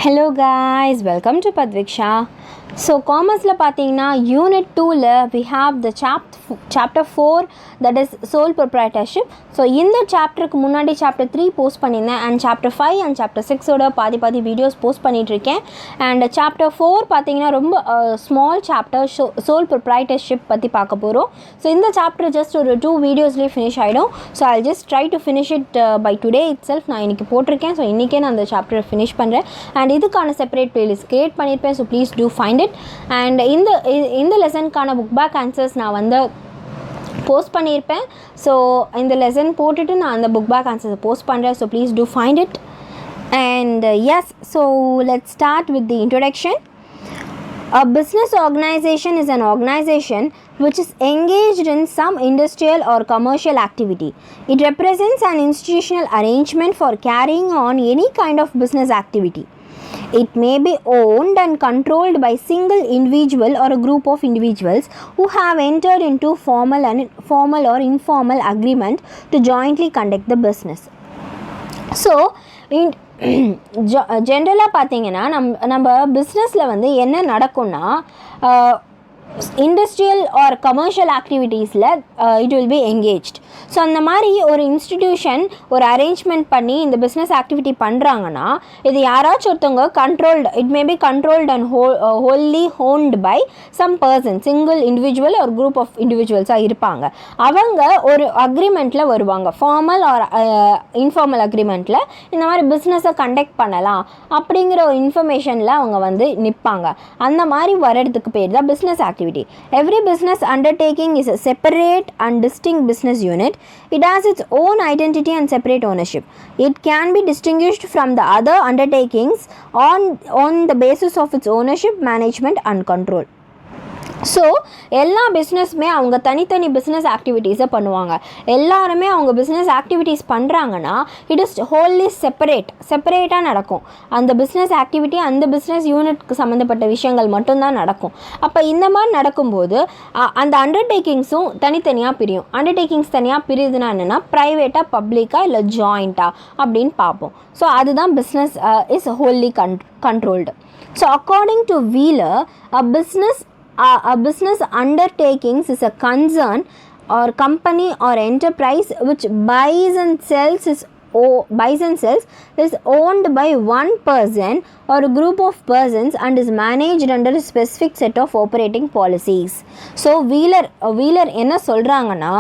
Hello guys, welcome to Padviksha. So commerce la pathina unit 2 la we have the chapter 4 that is sole proprietorship. So in the chapter ku munadi chapter 3 post pannina and chapter 5 and chapter 6 oda paadi videos post panniterken and chapter 4 pathina romba small chapter sole proprietorship patti paakaporom. So in the chapter just or 2 videos la finish aidum. So I'll just try to finish it by today itself. Na iniki potiruken, so innike na அந்த chapter finish பண்றேன் and இதுக்கான separate playlist create பண்ணிருப்பேன். So please do find it. And இந்த லெசனுக்கான book back answers நான் வந்து post பண்ணியிருப்பேன். So இந்த lesson போட்டுட்டு நான் அந்த புக் பேக் ஆன்சர்ஸை போஸ்ட் பண்ணுறேன். So please to find it. And yes, so let's start with the introduction. A business organization is an organization which is engaged in some industrial or commercial activity. It represents an institutional arrangement for carrying on any kind of business activity. It may be owned and controlled by single individual or a group of individuals who have entered into formal or informal agreement to jointly conduct the business. So, ஜென்ரலாக பார்த்தீங்கன்னா நம்ம பிஸ்னஸில் வந்து என்ன நடக்கும்னா industrial or commercial ஆக்டிவிட்டீஸில் it will be engaged. So அந்த மாதிரி ஒரு இன்ஸ்டிடியூஷன் ஒரு அரேஞ்ச்மெண்ட் பண்ணி இந்த பிஸ்னஸ் ஆக்டிவிட்டி பண்ணுறாங்கன்னா இது யாராச்சும் ஒருத்தவங்க controlled, it may be controlled and wholly owned by some person, single individual ஒரு குரூப் ஆஃப் இண்டிவிஜுவல்ஸாக இருப்பாங்க. அவங்க ஒரு அக்ரிமெண்ட்டில் வருவாங்க, ஃபார்மல் ஆர் இன்ஃபார்மல் அக்ரிமெண்ட்டில் இந்த மாதிரி பிஸ்னஸை கண்டக்ட் பண்ணலாம் அப்படிங்கிற ஒரு இன்ஃபர்மேஷனில் அவங்க வந்து நிற்பாங்க. அந்த மாதிரி வர்றதுக்கு பேர் தான் business activity. Every business undertaking is a separate and distinct business unit. It has its own identity and separate ownership. It can be distinguished from the other undertakings on the basis of its ownership, management and control. So எல்லா பிஸ்னஸுமே அவங்க தனித்தனி business ஆக்டிவிட்டீஸை பண்ணுவாங்க. எல்லாருமே அவங்க business activities பண்ணுறாங்கன்னா it is wholly செப்பரேட்டாக நடக்கும். அந்த பிஸ்னஸ் ஆக்டிவிட்டி அந்த பிஸ்னஸ் யூனிட்க்கு சம்மந்தப்பட்ட விஷயங்கள் மட்டும்தான் நடக்கும். அப்போ இந்த மாதிரி நடக்கும்போது அந்த அண்டர்டேக்கிங்ஸும் தனித்தனியாக பிரியும். அண்டர்டேக்கிங்ஸ் தனியாக பிரியுதுன்னா என்னென்னா ப்ரைவேட்டாக, பப்ளிக்காக, இல்லை ஜாயிண்ட்டாக அப்படின்னு பார்ப்போம். ஸோ அதுதான் business is wholly controlled. So according to wheeler, a business undertakings is a concern or company or enterprise which buys and sells is owned by one person or a group of persons and is managed under a specific set of operating policies. So wheeler என்ன சொல்கிறாங்கன்னா,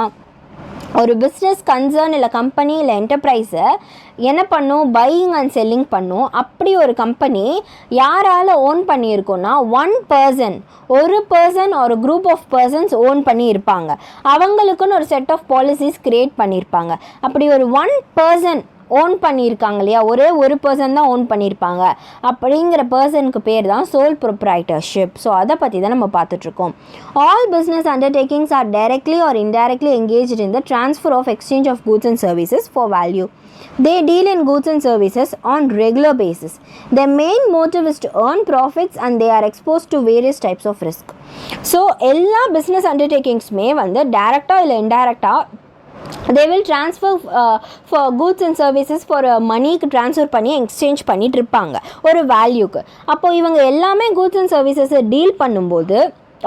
ஒரு business concern இல்லை company இல்லை என்டர்பிரைஸை என்ன பண்ணும், buying and selling பண்ணும். அப்படி ஒரு கம்பெனி யாரால் ஓன் பண்ணியிருக்கோன்னா ஒரு பர்சன் ஒரு குரூப் ஆஃப் பர்சன்ஸ் ஓன் பண்ணி இருப்பாங்க. அவங்களுக்குன்னு ஒரு செட் ஆஃப் பாலிசிஸ் க்ரியேட் பண்ணியிருப்பாங்க. அப்படி ஒரு ஒன் பர்சன் ஓன் பண்ணியிருக்காங்க இல்லையா, ஒரு பர்சன் தான் ஓன் பண்ணியிருப்பாங்க. அப்படிங்கிற பர்சனுக்கு பேர் தான் சோல் ப்ரொப்ரைட்டர்ஷிப். ஸோ அதை பற்றி தான் நம்ம பார்த்துட்ருக்கோம். All business undertakings are directly or indirectly engaged in the transfer of exchange of goods and services for value. They deal in goods and services on regular basis. Their main motive is to earn profits and they are exposed to various types of risk. So எல்லா business அண்டர்டேக்கிங்ஸுமே வந்து டைரெக்டாக இல்லை இன்டைரக்டாக they will transfer for goods and services for மணிக்கு transfer பண்ணி exchange பண்ணிட்டு இருப்பாங்க ஒரு வேல்யூக்கு. அப்போது இவங்க எல்லாமே goods and services டீல் பண்ணும்போது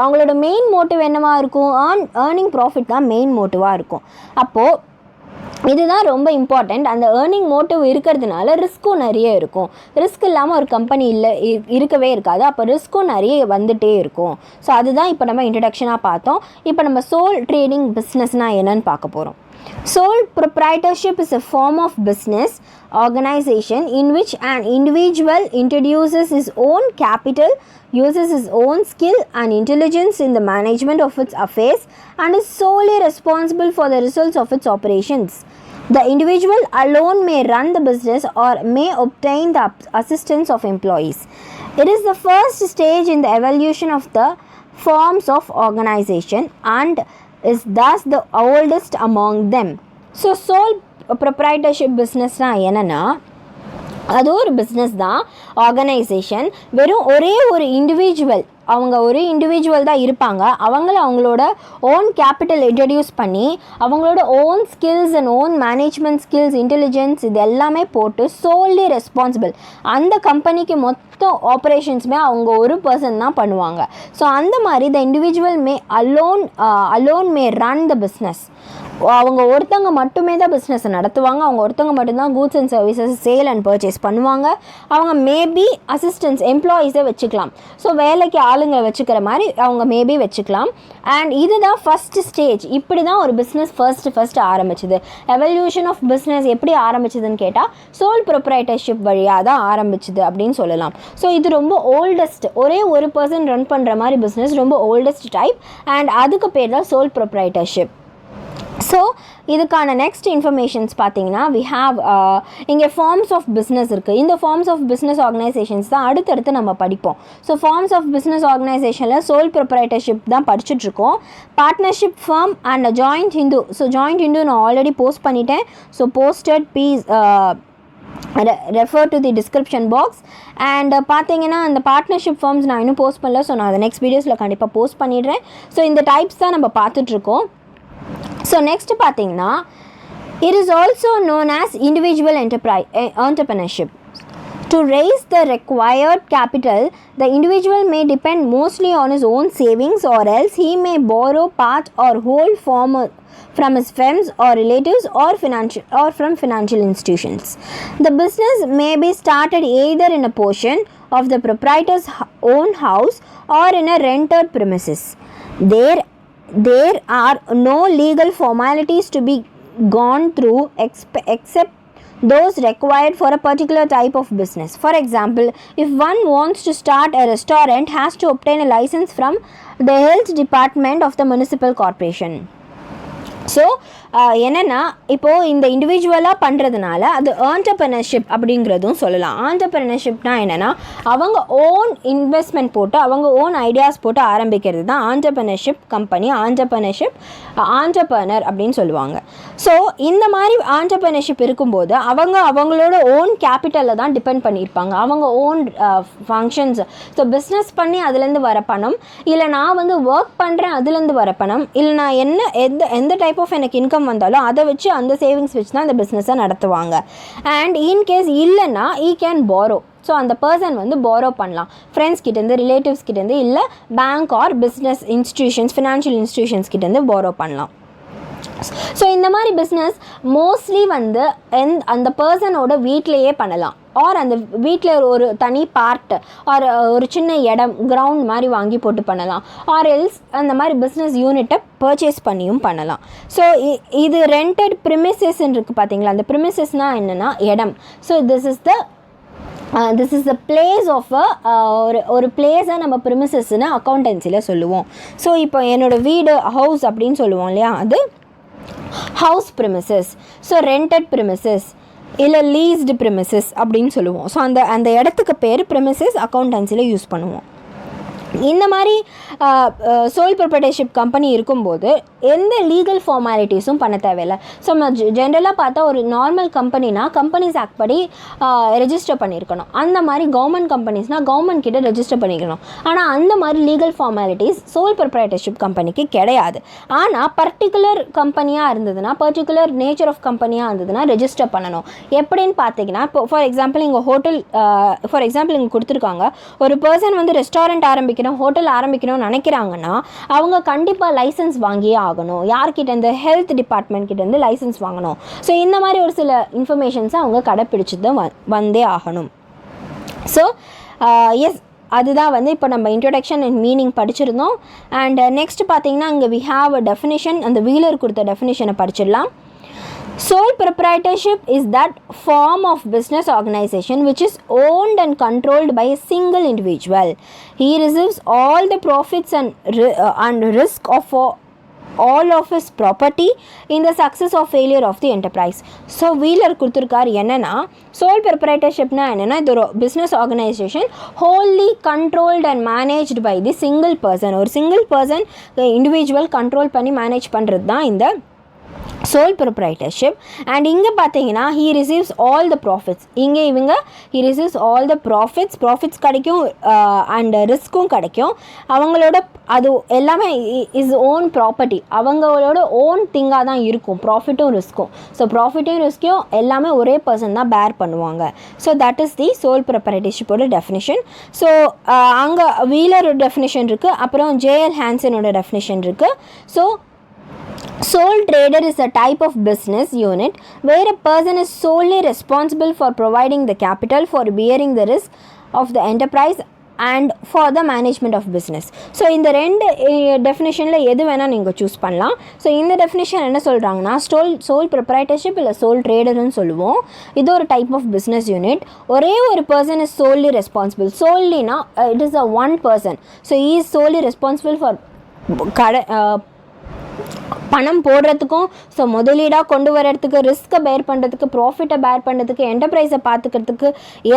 அவங்களோட மெயின் மோட்டிவ் என்னவாக இருக்கும், ஏர்னிங் ப்ராஃபிட் தான் மெயின் மோட்டிவாக இருக்கும். அப்போது இதுதான் ரொம்ப இம்பார்ட்டண்ட். அந்த ஏர்னிங் மோட்டிவ் இருக்கிறதுனால ரிஸ்க்கும் நிறைய இருக்கும். ரிஸ்க் இல்லாமல் ஒரு கம்பெனி இருக்கவே இருக்காது. அப்போ ரிஸ்க்கும் நிறைய வந்துகிட்டே இருக்கும். ஸோ அதுதான் இப்போ நம்ம இன்ட்ரடக்ஷனாக பார்த்தோம். இப்போ நம்ம சோல் ட்ரேடிங் பிஸ்னஸ்னால் என்னன்னு பார்க்க போகிறோம். Sole proprietorship is a form of business organization in which an individual introduces his own capital, uses his own skill and intelligence in the management of its affairs, and is solely responsible for the results of its operations. The individual alone may run the business or may obtain the assistance of employees. It is the first stage in the evolution of the forms of organization and is thus the oldest among them. So sole proprietorship businessனா என்னன்னா, அது ஒரு business தான், organisation. வெறும் ஒரே ஒரு individual அவங்க ஒரு individual தான் இருப்பாங்க. அவங்களோட ஓன் கேபிட்டல் இன்ட்ரடியூஸ் பண்ணி அவங்களோட own skills and own management skills, intelligence இது எல்லாமே போட்டு சோல்லி ரெஸ்பான்சிபிள், அந்த கம்பெனிக்கு மொத்த ஆப்ரேஷன்ஸுமே அவங்க ஒரு பர்சன் தான் பண்ணுவாங்க. ஸோ அந்த மாதிரி the individual May alone May run the business. அவங்க ஒருத்தவங்க மட்டுமே தான் பிஸ்னஸை நடத்துவாங்க. அவங்க ஒருத்தவங்க மட்டும்தான் goods and services sale and purchase பண்ணுவாங்க. அவங்க மேபி அசிஸ்டன்ஸ் எம்ப்ளாயீஸை வச்சுக்கலாம். ஸோ வேலைக்கு ஆளுங்களை வச்சுக்கிற மாதிரி அவங்க மேபி வச்சுக்கலாம். அண்ட் இதுதான் ஃபஸ்ட் ஸ்டேஜ். இப்படி தான் ஒரு பிஸ்னஸ் ஃபர்ஸ்ட் ஆரம்பிச்சுது. எவல்யூஷன் ஆஃப் பிஸ்னஸ் எப்படி ஆரம்பிச்சதுன்னு கேட்டால் சோல் ப்ரொப்ரைட்டர்ஷிப் வழியாக தான் ஆரம்பிச்சுது அப்படின்னு சொல்லலாம். ஸோ இது ரொம்ப ஓல்டஸ்ட், ஒரே ஒரு பர்சன் ரன் பண்ணுற மாதிரி பிஸ்னஸ் ரொம்ப ஓல்டஸ்ட் டைப். அண்ட் அதுக்கு பேர் தான் சோல் ப்ரொப்ரைட்டர்ஷிப். ஸோ இதுக்கான நெக்ஸ்ட் இன்ஃபர்மேஷன்ஸ் பார்த்தீங்கன்னா வி ஹாவ் இங்கே ஃபார்ம்ஸ் ஆஃப் பிஸ்னஸ் இருக்குது. இந்த ஃபார்ம்ஸ் ஆஃப் பிஸ்னஸ் ஆர்கனைசேஷன்ஸ் தான் அடுத்தடுத்து நம்ம படிப்போம். ஸோ ஃபார்ம்ஸ் ஆஃப் பிஸ்னஸ் ஆர்கனைசேஷனில் சோல் ப்ரொப்ரைட்டர்ஷிப் தான் படிச்சுட்ருக்கோம். Partnership firm and joint Hindu. So joint Hindu நான் ஆல்ரெடி போஸ்ட் பண்ணிட்டேன். So posted please refer to the description box. And பார்த்தீங்கன்னா அந்த பார்ட்னர்ஷிப் ஃபார்ம்ஸ் நான் இன்னும் போஸ்ட் பண்ணல. ஸோ நான் அதை நெக்ஸ்ட் வீடியோஸில் கண்டிப்பாக போஸ்ட் பண்ணிடுறேன். ஸோ இந்த டைப்ஸ் தான் நம்ம பார்த்துட்ருக்கோம். ஸோ நெக்ஸ்ட் பார்த்தீங்கன்னா it is also known as individual entrepreneurship. To raise the required capital, the individual may depend mostly on his own savings, or else he may borrow part or whole from his friends or relatives or from financial institutions. The business may be started either in a portion of the proprietor's own house or in a rented premises. There are no legal formalities to be gone through except those required for a particular type of business. For example, if one wants to start a restaurant, has to obtain a license from the health department of the municipal corporation. So என்னென்னா இப்போது இந்த இண்டிவிஜுவலாக பண்ணுறதுனால அது entrepreneurship அப்படிங்கிறதும் சொல்லலாம். ஆண்டர்ப்ரனர்ஷிப்னால் என்னென்னா அவங்க ஓன் இன்வெஸ்ட்மெண்ட் போட்டு அவங்க ஓன் ஐடியாஸ் போட்டு ஆரம்பிக்கிறது தான் ஆண்டர்ப்ரனர்ஷிப் கம்பெனி, ஆண்டர்ப்ரனர் அப்படின்னு சொல்லுவாங்க. ஸோ இந்த மாதிரி ஆண்டர்ப்ரனர்ஷிப் இருக்கும்போது அவங்களோட ஓன் கேபிட்டலில் தான் டிபெண்ட் பண்ணியிருப்பாங்க. அவங்க ஓன் ஃபங்க்ஷன்ஸ், ஸோ பிஸ்னஸ் பண்ணி அதுலேருந்து வர பணம், இல்லை நான் வந்து ஒர்க் பண்ணுறேன் அதுலேருந்து வர பணம், இல்லை நான் எந்த டைப் ஆஃப் எனக்கு இன்கம் வந்தாலும் அதை வச்சு அந்த சேவிங்ஸ் வச்சு தான் அந்த பிஸ்னஸை நடத்துவாங்க. அண்ட் இன்கேஸ் இல்லைன்னா ஈ கேன் பாரோ. ஸோ அந்த பர்சன் வந்து பாரோ பண்ணலாம் ஃப்ரெண்ட்ஸ் கிட்டேருந்து, ரிலேட்டிவ்ஸ் கிட்டேருந்து, இல்லை bank or business institutions, financial institutions கிட்டேருந்து பாரோ பண்ணலாம். ஸோ இந்த மாதிரி பிஸ்னஸ் மோஸ்ட்லி வந்து அந்த பர்சனோட வீட்டிலையே பண்ணலாம். ஆர் அந்த வீட்டில் ஒரு தனி பார்ட் ஆர் ஒரு சின்ன இடம் கிரவுண்ட் மாதிரி வாங்கி போட்டு பண்ணலாம். ஆர் எல்ஸ் அந்த மாதிரி பிஸ்னஸ் யூனிட்டை பர்ச்சேஸ் பண்ணியும் பண்ணலாம். ஸோ இது ரெண்டட் ப்ரிமிசஸ்ன்னு இருக்குது பார்த்தீங்களா, அந்த ப்ரிமிசஸ்னால் என்னென்னா இடம். So this is the place of ஒரு பிளேஸை நம்ம ப்ரிமிசஸ்ன்னு அக்கௌண்டன்சியில் சொல்லுவோம். ஸோ இப்போ என்னோடய வீடு ஹவுஸ் அப்படின்னு சொல்லுவோம் இல்லையா, அது house premises. So rented premises இல்லை லீஸ்டு ப்ரிமிசஸ் அப்படின்னு சொல்லுவோம். ஸோ அந்த இடத்துக்கு பேர் ப்ரிமிசஸ் அக்கௌண்டன்சியில் யூஸ் பண்ணுவோம். இந்த மாதிரி சோல் ப்ரொப்ரைட்டர்ஷிப் கம்பெனி இருக்கும்போது எந்த லீகல் ஃபார்மாலிட்டிஸும் பண்ண தேவையில்லை. ஸோ நம்ம ஜென்ரலாக பார்த்தா ஒரு நார்மல் கம்பெனினா கம்பெனிஸ் ஆக்ட் படி ரெஜிஸ்டர் பண்ணியிருக்கணும். அந்த மாதிரி கவர்மெண்ட் கம்பெனிஸ்னால் கவர்மெண்ட் கிட்ட ரெஜிஸ்டர் பண்ணிக்கணும். ஆனால் அந்த மாதிரி லீகல் ஃபார்மாலிட்டிஸ் சோல் ப்ரொப்ரைட்டர்ஷிப் கம்பெனிக்கு கிடையாது. ஆனால் பர்டிகுலர் கம்பெனியாக இருந்ததுன்னா, பர்டிகுலர் நேச்சர் ஆஃப் கம்பெனியாக இருந்ததுன்னா ரெஜிஸ்டர் பண்ணணும். எப்படின்னு பார்த்தீங்கன்னா, இப்போ ஃபார் எக்ஸாம்பிள் இங்கே ஹோட்டல் இங்கே கொடுத்துருக்காங்க. ஒரு பர்சன் வந்து ரெஸ்டாரண்ட் ஆரம்பிக்கணும், ஹோட்டல் ஆரம்பிக்கணும்னு நினைக்கிறாங்கன்னா அவங்க கண்டிப்பாக லைசன்ஸ் வாங்கியே ஆகணும். யார்கிட்ட, இந்த ஹெல்த் டிபார்ட்மெண்ட் கிட்டேருந்து லைசன்ஸ் வாங்கணும். ஸோ இந்த மாதிரி ஒரு சில இன்ஃபர்மேஷன்ஸை அவங்க கடைப்பிடிச்சு தான் வந்தே ஆகணும். ஸோ எஸ், அதுதான் வந்து இப்போ நம்ம இன்ட்ரொடக்ஷன் அண்ட் மீனிங் படிச்சிருந்தோம். அண்ட் நெக்ஸ்ட் பார்த்தீங்கன்னா இங்கே வி ஹாவ் அ டெஃபினிஷன். அந்த வீலர் கொடுத்த டெஃபினிஷனை படிச்சிடலாம். Sole proprietorship is that form of business organization which is owned and controlled by a single individual. He receives all the profits and risk of all of his property in the success or failure of the enterprise. So wheeler கொடுத்துருக்கார் என்னென்னா, soul ப்ரொப்ரைட்டர்ஷிப்னா என்னென்னா, இது ஒரு business organisation wholly controlled and managed by the single person. ஒரு single person individual control பண்ணி manage பண்ணுறது தான் இந்த sole proprietorship. And இங்கே பார்த்தீங்கன்னா he receives all the profits. இங்கே இவங்க he receives all the profits கிடைக்கும் அண்ட் ரிஸ்க்கும் கிடைக்கும். அவங்களோட அது எல்லாமே இஸ் ஓன் ப்ராப்பர்ட்டி, அவங்களோட ஓன் திங்காக தான் இருக்கும் ப்ராஃபிட்டும் ரிஸ்க்கும். ஸோ ப்ராஃபிட்டும் ரிஸ்க்கும் எல்லாமே ஒரே பர்சன் தான் பேர் பண்ணுவாங்க. So that is the sole ப்ரொப்ரைட்டர்ஷிப்போட டெஃபினிஷன். ஸோ அங்கே வீலரோட டெஃபினிஷன் இருக்குது, அப்புறம் ஜேஎல் ஹான்சனோட டெஃபினிஷன் இருக்குது. So sole trader is a type of business unit where a person is solely responsible for providing the capital for bearing the risk of the enterprise and for the management of business. So இந்த ரெண்டு டெஃபினேஷனில் எது வேணால் நீங்கள் choose பண்ணலாம். So இந்த definition என்ன சொல்கிறாங்கன்னா sole proprietorship இல்லை சோல் ட்ரேடர்னு சொல்லுவோம். இது ஒரு டைப் ஆஃப் பிஸ்னஸ் யூனிட். ஒரே ஒரு பர்சன் இஸ் சோல்லி ரெஸ்பான்சிபிள். சோல்லினா it is a one person. So he is solely responsible for பணம் போடுறதுக்கும், ஸோ முதலீடாக கொண்டு வரதுக்கு, ரிஸ்க்கை பேர் பண்ணுறதுக்கு, ப்ராஃபிட்டை பேர் பண்ணுறதுக்கு, என்டர்பிரைஸை பார்த்துக்கிறதுக்கு,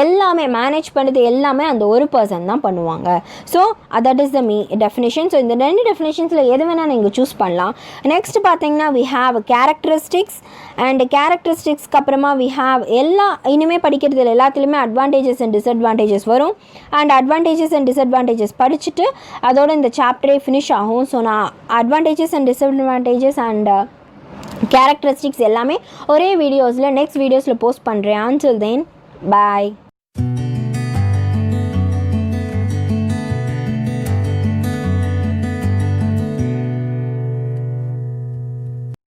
எல்லாமே மேனேஜ் பண்ணுறது எல்லாமே அந்த ஒரு பர்சன் தான் பண்ணுவாங்க. So that is the definition. So இந்த ரெண்டு டெஃபினேஷன்ஸில் எது வேணால் நீங்கள் சூஸ் பண்ணலாம். நெக்ஸ்ட் பார்த்தீங்கன்னா வி ஹாவ் கேரக்டரிஸ்டிக்ஸ். அண்ட் கேரக்டரிஸ்டிக்ஸ்க்கு அப்புறமா வி ஹாவ் இனிமேல் படிக்கிறதுல எல்லாத்துலேயுமே அட்வான்டேஜஸ் அண்ட் டிஸ்அட்வான்டேஜஸ் வரும். அண்ட் அட்வான்டேஜஸ் அண்ட் டிஸ்அட்வான்டேஜஸ் படிச்சுட்டு அதோட இந்த சாப்டரே ஃபினிஷ் ஆகும். ஸோ நான் advantages and disadvantages and characteristics எல்லாமே ஒரே வீடியோஸில் நெக்ஸ்ட் வீடியோஸில் போஸ்ட் பண்ணுறேன். until then bye.